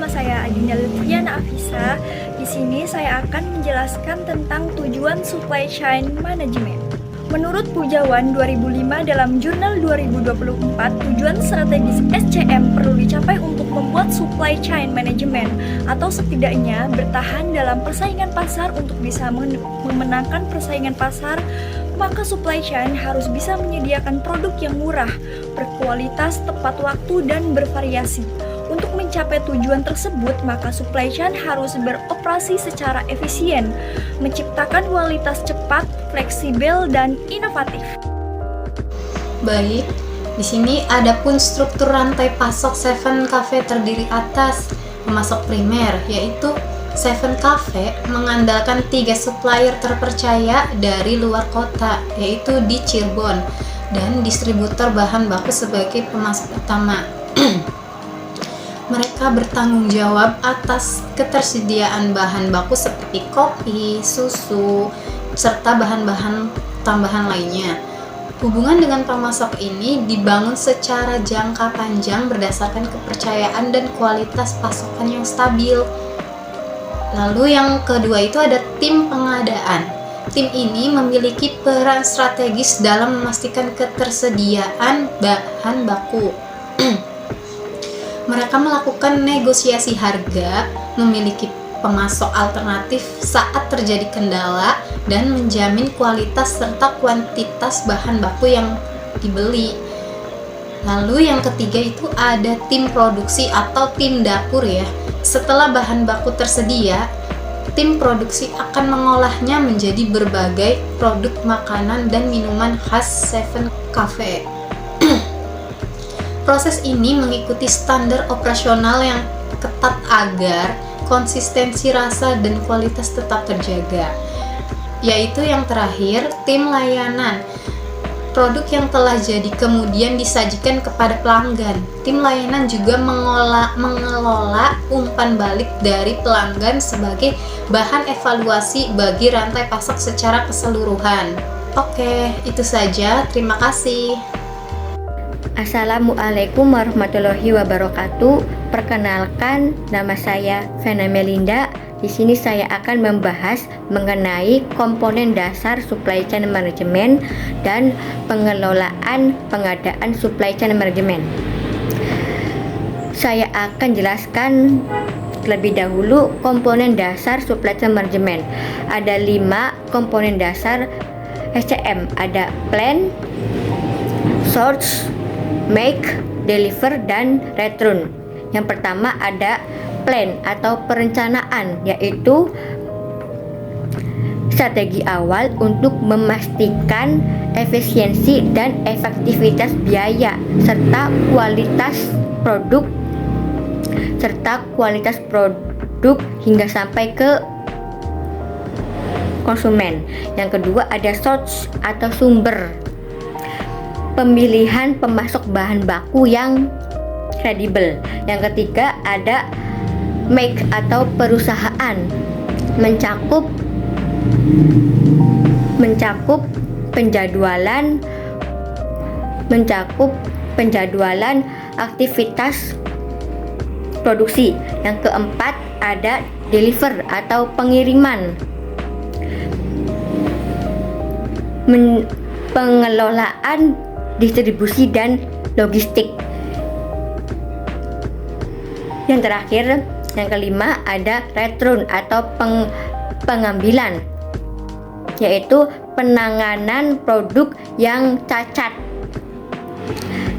nama saya Adinda Lutfiana Afisa. Di sini saya akan menjelaskan tentang tujuan supply chain management. Menurut Pujawan 2005 dalam jurnal 2024, tujuan strategis SCM perlu dicapai untuk membuat supply chain management atau setidaknya bertahan dalam persaingan pasar. Untuk bisa memenangkan persaingan pasar, maka supply chain harus bisa menyediakan produk yang murah, berkualitas, tepat waktu, dan bervariasi. Untuk mencapai tujuan tersebut, maka supply chain harus beroperasi secara efisien, menciptakan kualitas cepat, fleksibel, dan inovatif. Baik, di sini ada pun struktur rantai pasok Seven Cafe terdiri atas pemasok primer, yaitu Seven Cafe mengandalkan 3 supplier terpercaya dari luar kota, yaitu di Cirebon, dan distributor bahan baku sebagai pemasok utama. Mereka bertanggung jawab atas ketersediaan bahan baku seperti kopi, susu, serta bahan-bahan tambahan lainnya. Hubungan dengan pemasok ini dibangun secara jangka panjang berdasarkan kepercayaan dan kualitas pasokan yang stabil. Lalu yang kedua itu ada tim pengadaan. Tim ini memiliki peran strategis dalam memastikan ketersediaan bahan baku. Mereka melakukan negosiasi harga, memiliki pemasok alternatif saat terjadi kendala, dan menjamin kualitas serta kuantitas bahan baku yang dibeli. Lalu yang ketiga itu ada tim produksi atau tim dapur ya. Setelah bahan baku tersedia, tim produksi akan mengolahnya menjadi berbagai produk makanan dan minuman khas Seven Cafe. Proses ini mengikuti standar operasional yang ketat agar konsistensi rasa dan kualitas tetap terjaga. Yaitu yang terakhir, tim layanan. Produk yang telah jadi kemudian disajikan kepada pelanggan. Tim layanan juga mengelola umpan balik dari pelanggan sebagai bahan evaluasi bagi rantai pasok secara keseluruhan. Oke, itu saja. Terima kasih. Assalamualaikum warahmatullahi wabarakatuh. Perkenalkan, nama saya Vena Melinda. Di sini saya akan membahas mengenai komponen dasar supply chain management dan pengelolaan pengadaan supply chain management. Saya akan jelaskan terlebih dahulu komponen dasar supply chain management. Ada 5 komponen dasar SCM. Ada plan, source, make, deliver, dan return. Yang pertama ada plan atau perencanaan, yaitu strategi awal untuk memastikan efisiensi dan efektivitas biaya serta kualitas produk hingga sampai ke konsumen. Yang kedua ada source atau sumber, pemilihan pemasok bahan baku yang kredibel. Yang ketiga ada make atau perusahaan, mencakup penjadwalan aktivitas produksi. Yang keempat ada deliver atau pengiriman, pengelolaan distribusi dan logistik. Yang terakhir, yang kelima ada return atau pengambilan, yaitu penanganan produk yang cacat.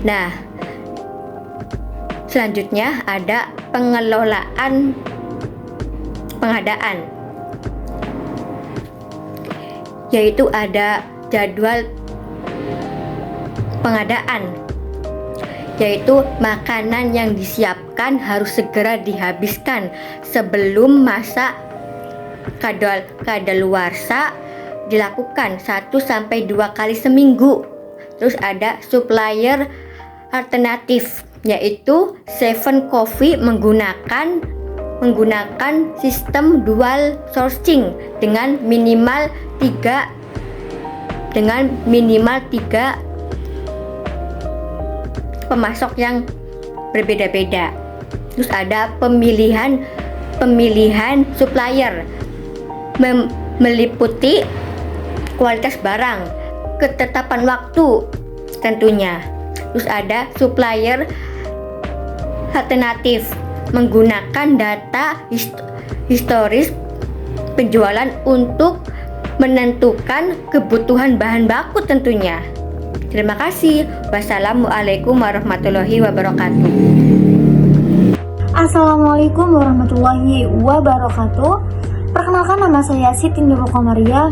Nah, selanjutnya ada pengelolaan pengadaan, yaitu ada jadwal pengadaan, yaitu makanan yang disiapkan harus segera dihabiskan sebelum masa kadaluarsa dilakukan 1-2 kali seminggu. Terus ada supplier alternatif, yaitu Seven Coffee menggunakan sistem dual sourcing dengan minimal 3 pemasok yang berbeda-beda. Terus ada pemilihan supplier, meliputi kualitas barang, ketetapan waktu tentunya. Terus ada supplier alternatif, menggunakan data historis penjualan untuk menentukan kebutuhan bahan baku tentunya. Terima kasih. Wassalamualaikum warahmatullahi wabarakatuh. Assalamualaikum warahmatullahi wabarakatuh. Perkenalkan, nama saya Siti Nurul Komaria.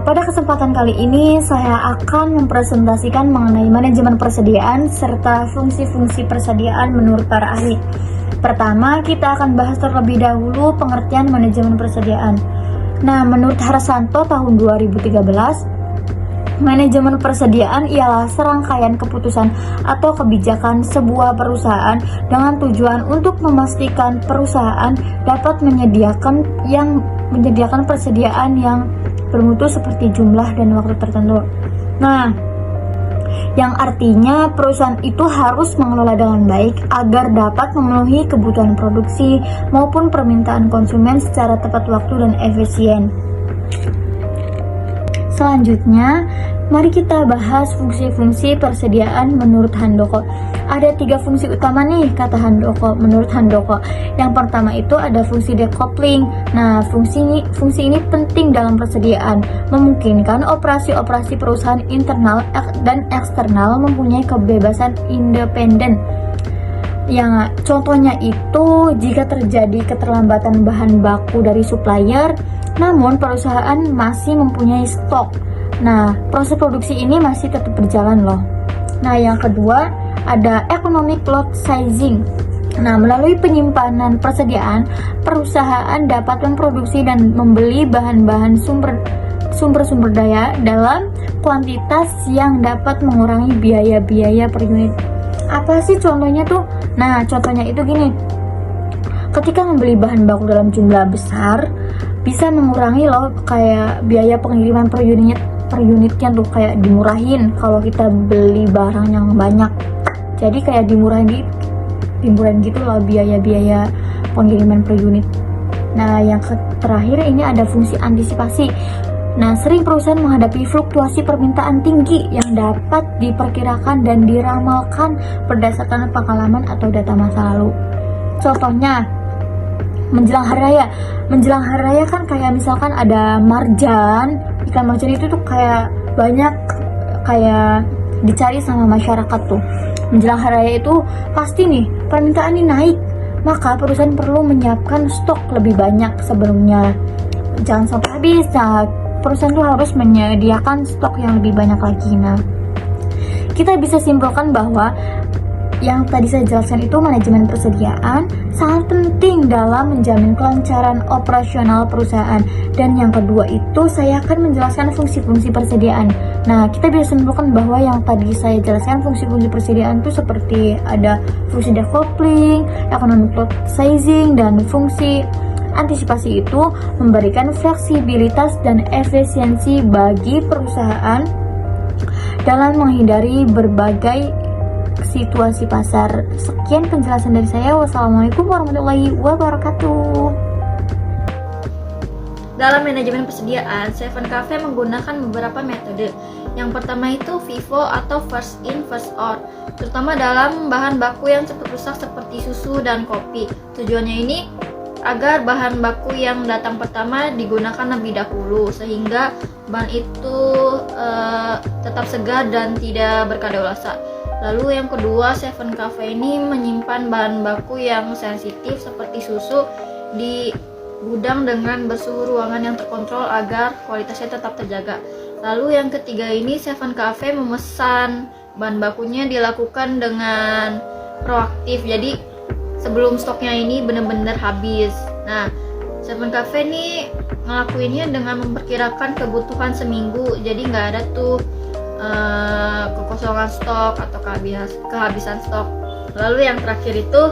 Pada kesempatan kali ini saya akan mempresentasikan mengenai manajemen persediaan serta fungsi-fungsi persediaan menurut para ahli. Pertama, kita akan bahas terlebih dahulu pengertian manajemen persediaan. Nah, menurut Harsanto tahun 2013, manajemen persediaan ialah serangkaian keputusan atau kebijakan sebuah perusahaan dengan tujuan untuk memastikan perusahaan dapat menyediakan persediaan yang bermutu seperti jumlah dan waktu tertentu. Nah, yang artinya perusahaan itu harus mengelola dengan baik agar dapat memenuhi kebutuhan produksi maupun permintaan konsumen secara tepat waktu dan efisien. Selanjutnya, mari kita bahas fungsi-fungsi persediaan menurut Handoko. Ada 3 fungsi utama nih, kata Handoko. Menurut Handoko, yang pertama itu ada fungsi decoupling. Nah, fungsi ini penting dalam persediaan, memungkinkan operasi-operasi perusahaan internal dan eksternal mempunyai kebebasan independen. Yang contohnya itu jika terjadi keterlambatan bahan baku dari supplier, namun perusahaan masih mempunyai stok. Nah, proses produksi ini masih tetap berjalan loh. Nah, yang kedua ada economic lot sizing. Nah, melalui penyimpanan persediaan, perusahaan dapat memproduksi dan membeli bahan-bahan sumber daya dalam kuantitas yang dapat mengurangi biaya-biaya per unit. Apa sih contohnya tuh? Nah, contohnya itu gini. Ketika membeli bahan baku dalam jumlah besar, bisa mengurangi loh kayak biaya pengiriman per unitnya tuh kayak dimurahin kalau kita beli barang yang banyak. Jadi kayak dimurahin gitu loh biaya pengiriman per unit. Nah, yang terakhir ini ada fungsi antisipasi. Nah, sering perusahaan menghadapi fluktuasi permintaan tinggi yang dapat diperkirakan dan diramalkan berdasarkan pengalaman atau data masa lalu. Contohnya, menjelang hari raya kan kayak misalkan ada marjan. Ikan marjan itu tuh kayak banyak kayak dicari sama masyarakat tuh. Menjelang hari raya itu pasti nih permintaan ini naik, maka perusahaan perlu menyiapkan stok lebih banyak sebelumnya. Jangan sampai habis. Nah, perusahaan tuh harus menyediakan stok yang lebih banyak lagi. Nah, kita bisa simpulkan bahwa yang tadi saya jelaskan itu manajemen persediaan sangat penting dalam menjamin kelancaran operasional perusahaan. Dan yang kedua itu saya akan menjelaskan fungsi-fungsi persediaan. Nah, kita bisa simpulkan bahwa yang tadi saya jelaskan fungsi-fungsi persediaan itu seperti ada fungsi decoupling, economic load sizing, dan fungsi antisipasi itu memberikan fleksibilitas dan efisiensi bagi perusahaan dalam menghindari berbagai situasi pasar. Sekian penjelasan dari saya. Wassalamualaikum warahmatullahi wabarakatuh. Dalam manajemen persediaan, Seven Cafe menggunakan beberapa metode. Yang pertama itu FIFO atau first in first out, terutama dalam bahan baku yang cepat rusak seperti susu dan kopi. Tujuannya ini agar bahan baku yang datang pertama digunakan lebih dahulu sehingga bahan itu tetap segar dan tidak berkadaluarsa. Lalu yang kedua, Seven Cafe ini menyimpan bahan baku yang sensitif seperti susu di gudang dengan bersuhu ruangan yang terkontrol agar kualitasnya tetap terjaga. Lalu yang ketiga ini, Seven Cafe memesan bahan bakunya dilakukan dengan proaktif. Jadi sebelum stoknya ini benar-benar habis. Nah, Seven Cafe ini ngelakuinnya dengan memperkirakan kebutuhan seminggu. Jadi nggak ada tuh kekosongan stok atau kehabisan stok. Lalu yang terakhir itu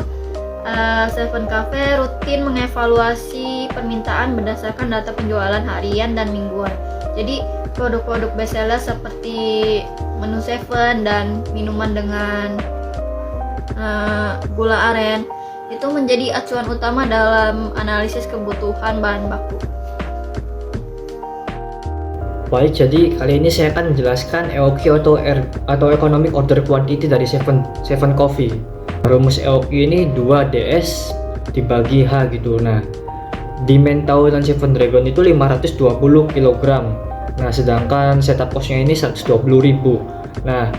Seven Cafe rutin mengevaluasi permintaan berdasarkan data penjualan harian dan mingguan. Jadi produk-produk bestseller seperti menu Seven dan minuman dengan gula aren itu menjadi acuan utama dalam analisis kebutuhan bahan baku. Baik, jadi kali ini saya akan menjelaskan EOQ atau Economic Order Quantity dari Seven Coffee. Rumus EOQ ini 2DS dibagi H gitu. Nah, demand tahunan Seven Dragon itu 520 kg. Nah, sedangkan setup cost-nya ini 120.000. Nah,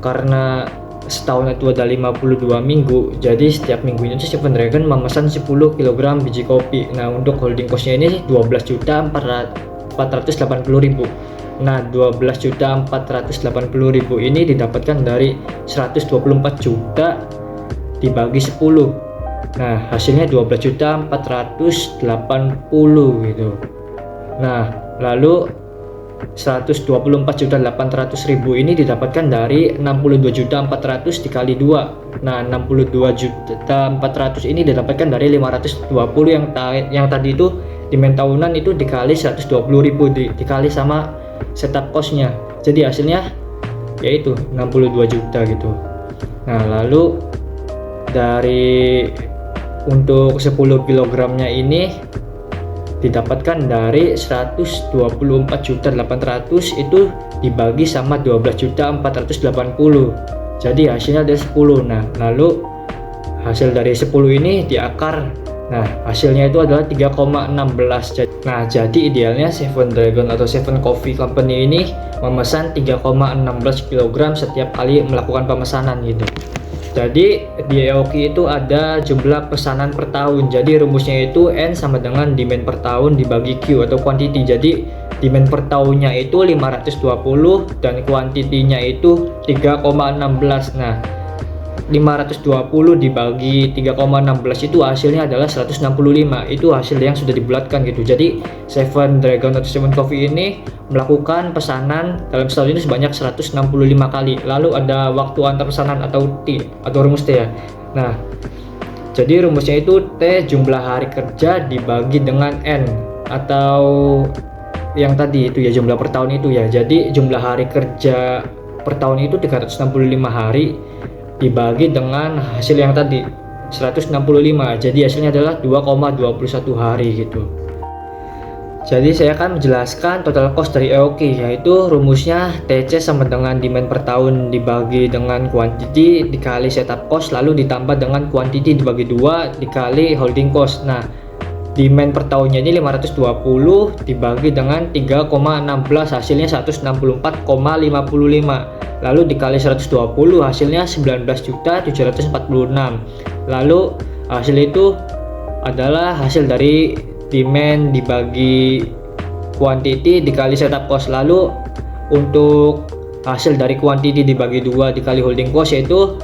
karena setahun itu ada 52 minggu, jadi setiap minggunya itu Seven Dragon memesan 10 kg biji kopi. Nah, untuk holding cost-nya ini 12.480.000. Nah, 12.480.000 ini didapatkan dari 124 juta dibagi 10. Nah, hasilnya 12.480 gitu. Nah, lalu 124.800.000 ini didapatkan dari 62.400 dikali 2. Nah, 62.400 ini didapatkan dari 520 yang tadi itu demand tahunan itu dikali 120.000 dikali sama setup cost-nya. Jadi hasilnya yaitu 62 juta gitu. Nah, lalu dari untuk 10 kg-nya ini didapatkan dari 124.800 itu dibagi sama 12.480. Jadi hasilnya ada 10. Nah, lalu hasil dari 10 ini diakar. Nah, hasilnya itu adalah 3,16. Nah, jadi idealnya Seven Dragon atau Seven Coffee Company ini memesan 3,16 kg setiap kali melakukan pemesanan gitu. Jadi di EOQ itu ada jumlah pesanan per tahun. Jadi rumusnya itu N sama dengan demand per tahun dibagi Q atau quantity. Jadi demand per tahunnya itu 520 dan kuantitinya itu 3,16. Nah, 520 dibagi 3,16 itu hasilnya adalah 165. Itu hasil yang sudah dibulatkan gitu. Jadi Seven Dragon atau Seven Coffee ini melakukan pesanan dalam setahun ini sebanyak 165 kali. Lalu ada waktu antar pesanan atau T atau rumus T ya. Nah, jadi rumusnya itu T jumlah hari kerja dibagi dengan N atau yang tadi itu ya jumlah per tahun itu ya. Jadi jumlah hari kerja per tahun itu 365 hari dibagi dengan hasil yang tadi 165. Jadi hasilnya adalah 2,21 hari gitu. Jadi saya akan menjelaskan total cost dari EOQ, yaitu rumusnya TC sama dengan demand per tahun dibagi dengan quantity dikali setup cost lalu ditambah dengan quantity dibagi 2 dikali holding cost. Nah, demand per tahunnya ini 520 dibagi dengan 3,16 hasilnya 164,55. Lalu dikali 120 hasilnya 19.746. Lalu hasil itu adalah hasil dari demand dibagi quantity dikali setup cost. Lalu untuk hasil dari quantity dibagi 2 dikali holding cost yaitu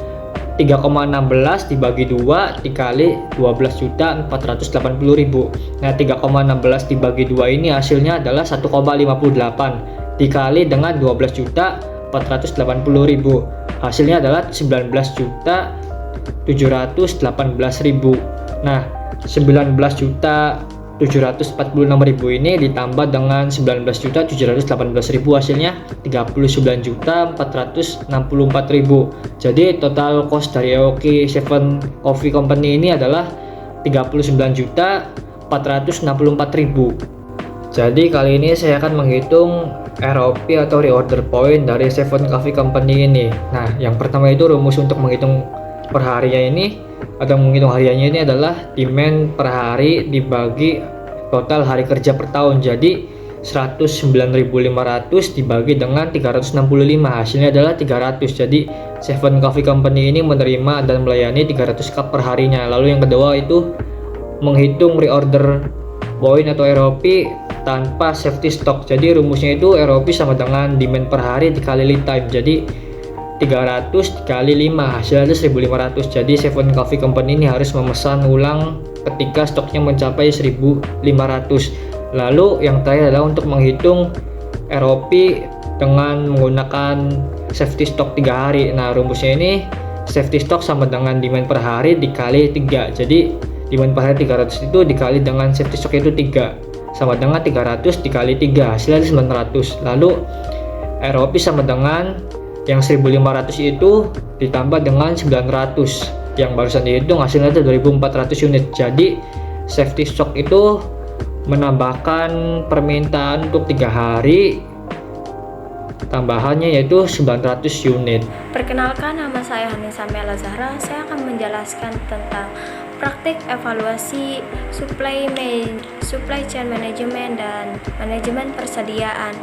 3,16 dibagi 2 dikali 12.480.000. Nah, 3,16 dibagi 2 ini hasilnya adalah 1,58 dikali dengan 12.480.000. Hasilnya adalah 19.718.000. Nah, 19.746.000 ini ditambah dengan 19.718.000 hasilnya 39.464.000. Jadi total cost dari EOQ Seven Coffee Company ini adalah 39.464.000. Jadi kali ini saya akan menghitung ROP atau reorder point dari Seven Coffee Company ini. Nah, yang pertama itu rumus untuk menghitung per harinya ini atau menghitung hariannya ini adalah demand per hari dibagi total hari kerja per tahun. Jadi 109.500 dibagi dengan 365 hasilnya adalah 300. Jadi Seven Coffee Company ini menerima dan melayani 300 cup per harinya. Lalu yang kedua itu menghitung reorder point atau ROP tanpa safety stock. Jadi rumusnya itu ROP sama dengan demand per hari dikali lead time. Jadi 300 dikali 5 hasilnya 1.500. Jadi Seven Coffee Company ini harus memesan ulang ketika stoknya mencapai 1.500. Lalu yang terakhir adalah untuk menghitung ROP dengan menggunakan safety stock 3 hari. Nah, rumusnya ini safety stock sama dengan demand per hari dikali 3. Jadi demand per hari 300 itu dikali dengan safety stock itu 3 sama dengan 300 dikali 3 hasilnya 900. Lalu ROP sama dengan yang 1.500 itu ditambah dengan 900 yang barusan dihitung hasilnya itu 2.400 unit. Jadi safety stock itu menambahkan permintaan untuk 3 hari, tambahannya yaitu 900 unit. Perkenalkan, nama saya Hanisa Mela Zahra. Saya akan menjelaskan tentang praktik evaluasi supply chain management dan manajemen persediaan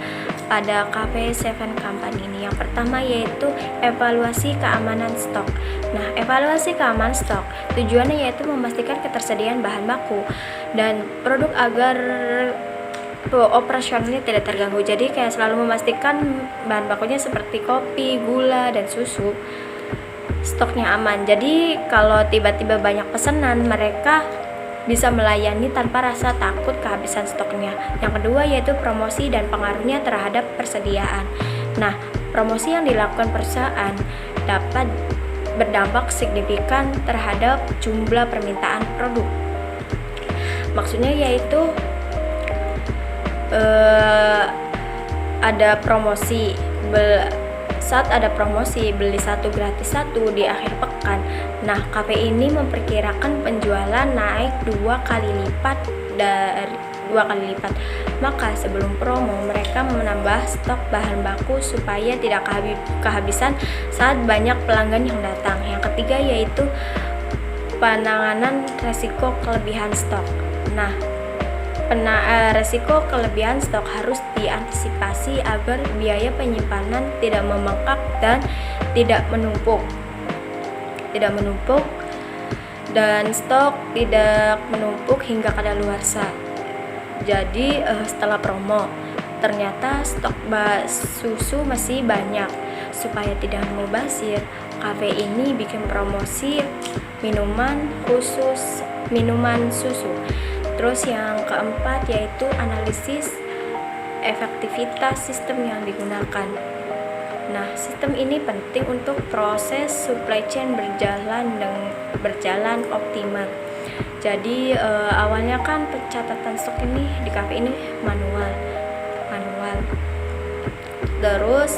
pada Cafe 7 Company ini. Yang pertama yaitu evaluasi keamanan stok. Nah, evaluasi keamanan stok tujuannya yaitu memastikan ketersediaan bahan baku dan produk agar operasionalnya tidak terganggu. Jadi kayak selalu memastikan bahan bakunya seperti kopi, gula, dan susu stoknya aman. Jadi kalau tiba-tiba banyak pesanan, mereka bisa melayani tanpa rasa takut kehabisan stoknya. Yang kedua yaitu promosi dan pengaruhnya terhadap persediaan. Nah, promosi yang dilakukan perusahaan dapat berdampak signifikan terhadap jumlah permintaan produk. Maksudnya yaitu ada promosi, saat ada promosi beli 1 gratis 1 di akhir pekan. Nah, kafe ini memperkirakan penjualan naik 2 kali lipat. Maka sebelum promo mereka menambah stok bahan baku supaya tidak kehabisan saat banyak pelanggan yang datang. Yang ketiga yaitu penanganan resiko kelebihan stok. Nah, resiko kelebihan stok harus diantisipasi agar biaya penyimpanan tidak membengkak dan tidak menumpuk dan stok tidak menumpuk hingga kadaluarsa. Jadi setelah promo ternyata stok susu masih banyak. Supaya tidak mubazir, kafe ini bikin promosi minuman susu. Terus yang keempat yaitu analisis efektivitas sistem yang digunakan. Nah, sistem ini penting untuk proses supply chain berjalan optimal. Jadi awalnya kan pencatatan stok ini di kafe ini manual. Terus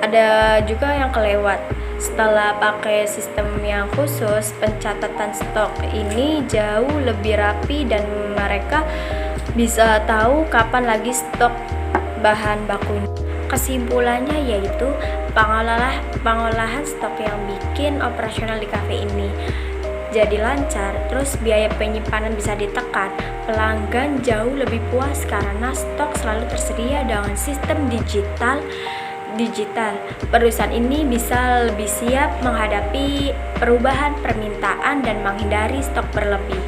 ada juga yang kelewat. Setelah pakai sistem yang khusus, pencatatan stok ini jauh lebih rapi dan mereka bisa tahu kapan lagi stok bahan bakunya. Kesimpulannya yaitu pengolahan stok yang bikin operasional di kafe ini jadi lancar, terus biaya penyimpanan bisa ditekan, pelanggan jauh lebih puas karena stok selalu tersedia dengan sistem digital. Perusahaan ini bisa lebih siap menghadapi perubahan permintaan dan menghindari stok berlebih.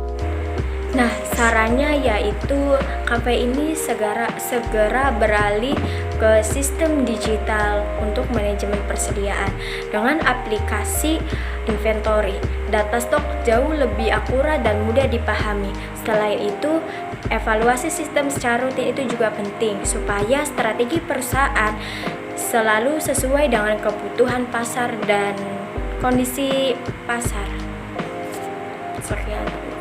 Nah, sarannya yaitu kafe ini segera beralih ke sistem digital untuk manajemen persediaan dengan aplikasi inventory. Data stok jauh lebih akurat dan mudah dipahami. Selain itu, evaluasi sistem secara rutin itu juga penting supaya strategi perusahaan selalu sesuai dengan kebutuhan pasar dan kondisi pasar. Sekian.